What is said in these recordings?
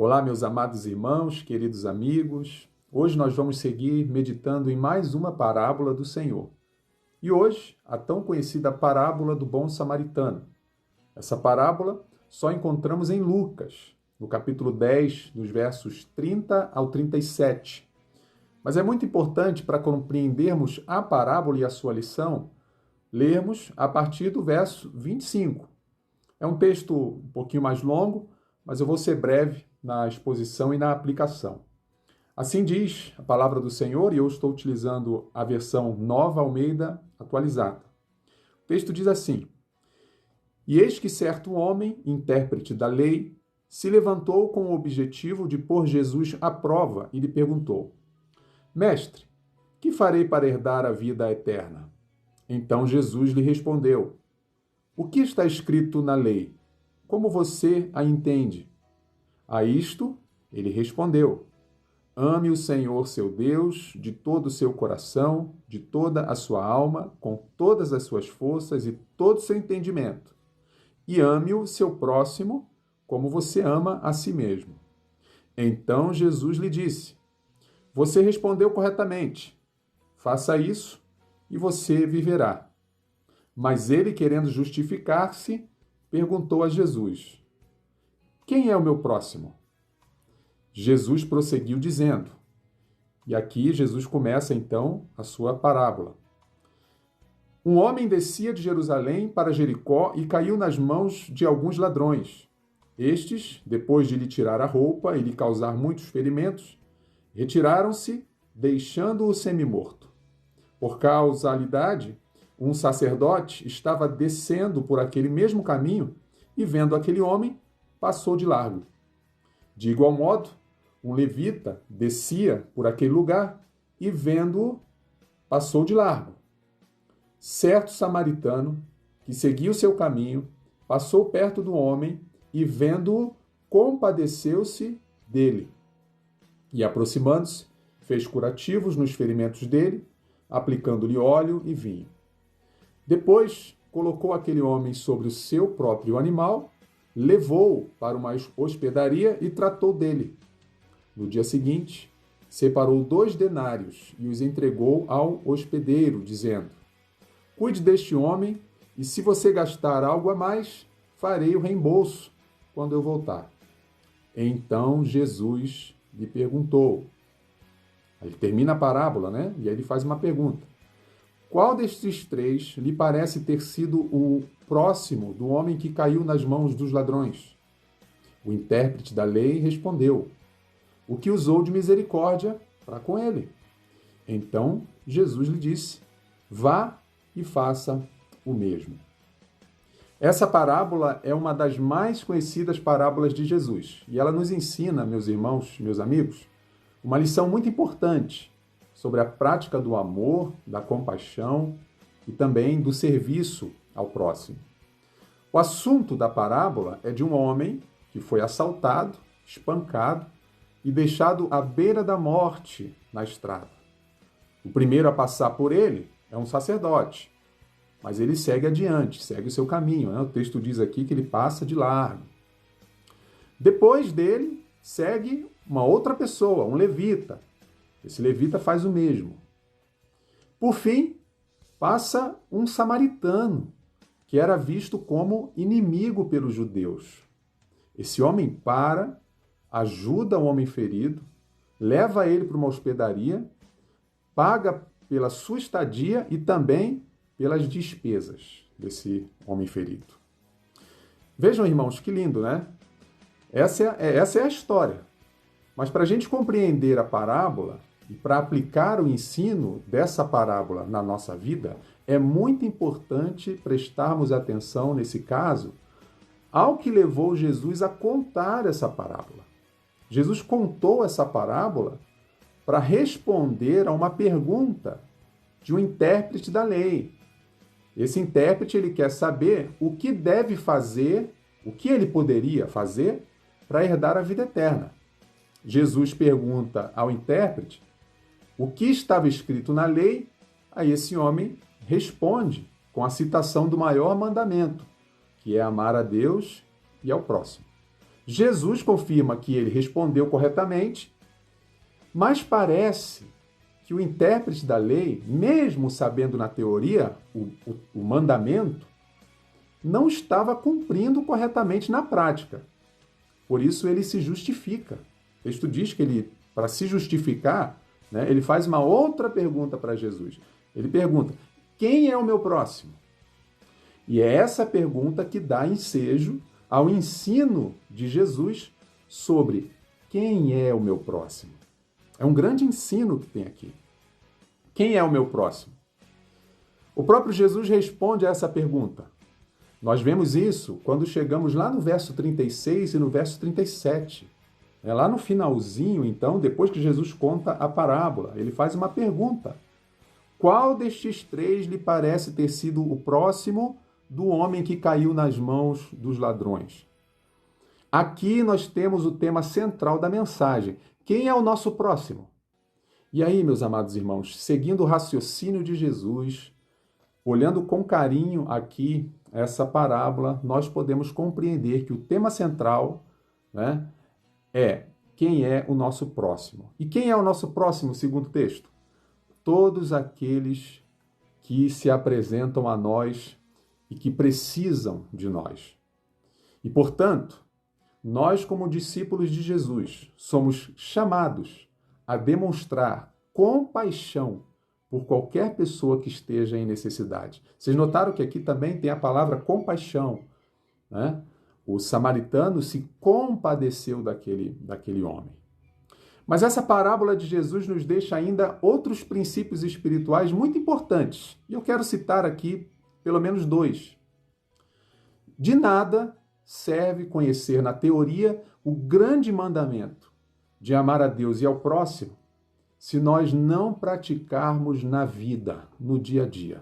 Olá, meus amados irmãos, queridos amigos. Hoje nós vamos seguir meditando em mais uma parábola do Senhor. E hoje, a tão conhecida parábola do bom samaritano. Essa parábola só encontramos em Lucas, no capítulo 10, dos versos 30 ao 37. Mas é muito importante para compreendermos a parábola e a sua lição, lermos a partir do verso 25. É um texto um pouquinho mais longo, mas eu vou ser breve na exposição e na aplicação. Assim diz a palavra do Senhor, e eu estou utilizando a versão Nova Almeida atualizada. O texto diz assim: E eis que certo homem, intérprete da lei, se levantou com o objetivo de pôr Jesus à prova e lhe perguntou: Mestre, que farei para herdar a vida eterna? Então Jesus lhe respondeu: O que está escrito na lei? Como você a entende? A isto, ele respondeu: Ame o Senhor seu Deus de todo o seu coração, de toda a sua alma, com todas as suas forças e todo o seu entendimento. E ame o seu próximo como você ama a si mesmo. Então Jesus lhe disse: Você respondeu corretamente. Faça isso e você viverá. Mas ele, querendo justificar-se, perguntou a Jesus: Quem é o meu próximo? Jesus prosseguiu dizendo, e aqui Jesus começa então a sua parábola. Um homem descia de Jerusalém para Jericó e caiu nas mãos de alguns ladrões. Estes, depois de lhe tirar a roupa e lhe causar muitos ferimentos, retiraram-se, deixando-o semi-morto. Por causalidade, um sacerdote estava descendo por aquele mesmo caminho e, vendo aquele homem, passou de largo. De igual modo, um levita descia por aquele lugar e, vendo-o, passou de largo. Certo samaritano, que seguia o seu caminho, passou perto do homem e, vendo-o, compadeceu-se dele. E, aproximando-se, fez curativos nos ferimentos dele, aplicando-lhe óleo e vinho. Depois, colocou aquele homem sobre o seu próprio animal, levou-o para uma hospedaria e tratou dele. No dia seguinte, separou 2 denários e os entregou ao hospedeiro, dizendo: Cuide deste homem, e se você gastar algo a mais, farei o reembolso quando eu voltar. Então Jesus lhe perguntou. Ele termina a parábola, né? E aí ele faz uma pergunta. Qual destes 3 lhe parece ter sido o próximo do homem que caiu nas mãos dos ladrões? O intérprete da lei respondeu: O que usou de misericórdia para com ele. Então Jesus lhe disse: Vá e faça o mesmo. Essa parábola é uma das mais conhecidas parábolas de Jesus. E ela nos ensina, meus irmãos, meus amigos, uma lição muito importante sobre a prática do amor, da compaixão e também do serviço ao próximo. O assunto da parábola é de um homem que foi assaltado, espancado e deixado à beira da morte na estrada. O primeiro a passar por ele é um sacerdote, mas ele segue adiante, segue o seu caminho, né? O texto diz aqui que ele passa de largo. Depois dele, segue uma outra pessoa, um levita. Esse levita faz o mesmo. Por fim, passa um samaritano, que era visto como inimigo pelos judeus. Esse homem para, ajuda o homem ferido, leva ele para uma hospedaria, paga pela sua estadia e também pelas despesas desse homem ferido. Vejam, irmãos, que lindo, né? Essa é a história. Mas para a gente compreender a parábola e para aplicar o ensino dessa parábola na nossa vida, é muito importante prestarmos atenção, nesse caso, ao que levou Jesus a contar essa parábola. Jesus contou essa parábola para responder a uma pergunta de um intérprete da lei. Esse intérprete, ele quer saber o que deve fazer, o que ele poderia fazer para herdar a vida eterna. Jesus pergunta ao intérprete o que estava escrito na lei, aí esse homem responde com a citação do maior mandamento, que é amar a Deus e ao próximo. Jesus confirma que ele respondeu corretamente, mas parece que o intérprete da lei, mesmo sabendo na teoria o mandamento, não estava cumprindo corretamente na prática. Por isso ele se justifica. O texto diz que ele, para se justificar, né, ele faz uma outra pergunta para Jesus. Ele pergunta: quem é o meu próximo? E é essa pergunta que dá ensejo ao ensino de Jesus sobre quem é o meu próximo. É um grande ensino que tem aqui. Quem é o meu próximo? O próprio Jesus responde a essa pergunta. Nós vemos isso quando chegamos lá no verso 36 e no verso 37. É lá no finalzinho, então, depois que Jesus conta a parábola, ele faz uma pergunta. Qual destes três lhe parece ter sido o próximo do homem que caiu nas mãos dos ladrões? Aqui nós temos o tema central da mensagem. Quem é o nosso próximo? E aí, meus amados irmãos, seguindo o raciocínio de Jesus, olhando com carinho aqui essa parábola, nós podemos compreender que o tema central, né, é quem é o nosso próximo. E quem é o nosso próximo, segundo o texto? Todos aqueles que se apresentam a nós e que precisam de nós. E, portanto, nós, como discípulos de Jesus, somos chamados a demonstrar compaixão por qualquer pessoa que esteja em necessidade. Vocês notaram que aqui também tem a palavra compaixão, né? O samaritano se compadeceu daquele homem. Mas essa parábola de Jesus nos deixa ainda outros princípios espirituais muito importantes. E eu quero citar aqui pelo menos dois. De nada serve conhecer na teoria o grande mandamento de amar a Deus e ao próximo se nós não praticarmos na vida, no dia a dia.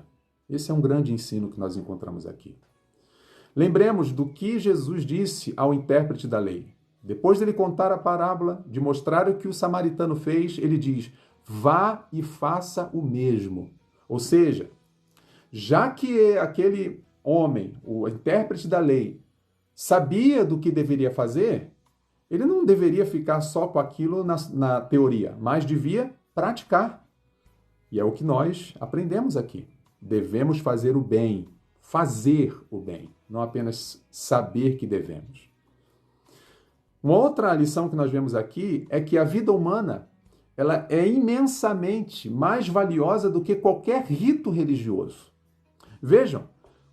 Esse é um grande ensino que nós encontramos aqui. Lembremos do que Jesus disse ao intérprete da lei. Depois dele contar a parábola, de mostrar o que o samaritano fez, ele diz: vá e faça o mesmo. Ou seja, já que aquele homem, o intérprete da lei, sabia do que deveria fazer, ele não deveria ficar só com aquilo na teoria, mas devia praticar. E é o que nós aprendemos aqui. Devemos fazer o bem, não apenas saber que devemos. Uma outra lição que nós vemos aqui é que a vida humana ela é imensamente mais valiosa do que qualquer rito religioso. Vejam,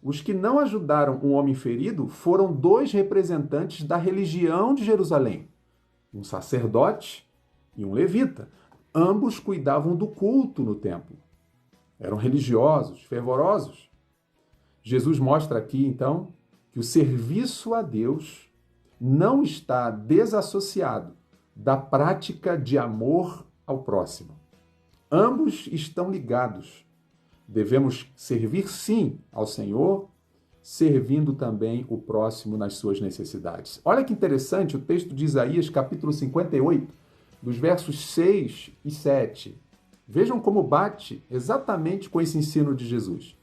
os que não ajudaram um homem ferido foram dois representantes da religião de Jerusalém, um sacerdote e um levita. Ambos cuidavam do culto no templo. Eram religiosos, fervorosos. Jesus mostra aqui, então, que o serviço a Deus não está desassociado da prática de amor ao próximo. Ambos estão ligados. Devemos servir, sim, ao Senhor, servindo também o próximo nas suas necessidades. Olha que interessante o texto de Isaías, capítulo 58, dos versos 6 e 7. Vejam como bate exatamente com esse ensino de Jesus.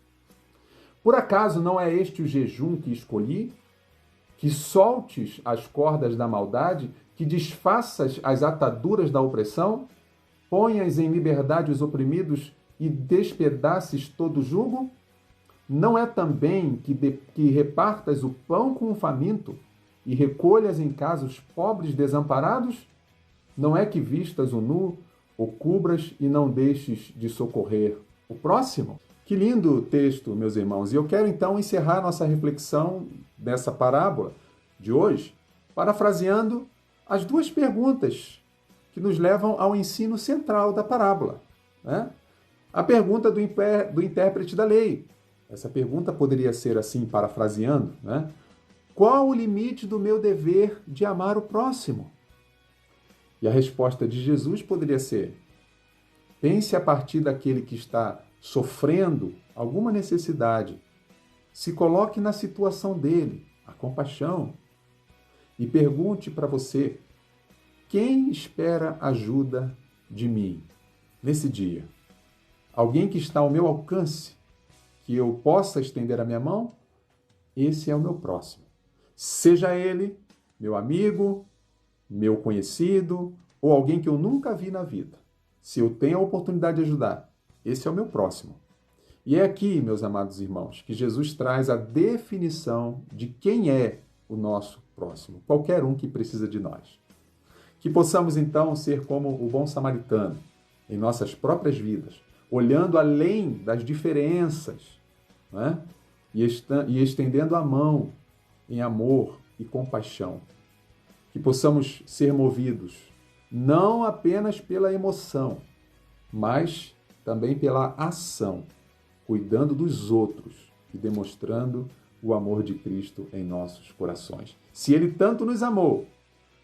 Por acaso não é este o jejum que escolhi? Que soltes as cordas da maldade, que desfaças as ataduras da opressão, ponhas em liberdade os oprimidos e despedaces todo o jugo? Não é também que repartas o pão com o faminto e recolhas em casa os pobres desamparados? Não é que vistas o nu, o cubras e não deixes de socorrer o próximo? Que lindo texto, meus irmãos. E eu quero então encerrar nossa reflexão dessa parábola de hoje, parafraseando as duas perguntas que nos levam ao ensino central da parábola, né? A pergunta do intérprete da lei. Essa pergunta poderia ser assim, parafraseando, né? Qual o limite do meu dever de amar o próximo? E a resposta de Jesus poderia ser: pense a partir daquele que está sofrendo alguma necessidade. Se coloque na situação dele, a compaixão, e pergunte para você: quem espera ajuda de mim nesse dia? Alguém que está ao meu alcance, que eu possa estender a minha mão? Esse é o meu próximo. Seja ele meu amigo, meu conhecido ou alguém que eu nunca vi na vida. Se eu tenho a oportunidade de ajudar, esse é o meu próximo. E é aqui, meus amados irmãos, que Jesus traz a definição de quem é o nosso próximo, qualquer um que precisa de nós. Que possamos, então, ser como o bom samaritano em nossas próprias vidas, olhando além das diferenças, né? E estendendo a mão em amor e compaixão. Que possamos ser movidos não apenas pela emoção, mas também pela ação, cuidando dos outros e demonstrando o amor de Cristo em nossos corações. Se Ele tanto nos amou,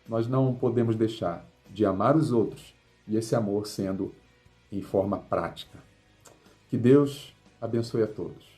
nós não podemos deixar de amar os outros e esse amor sendo em forma prática. Que Deus abençoe a todos.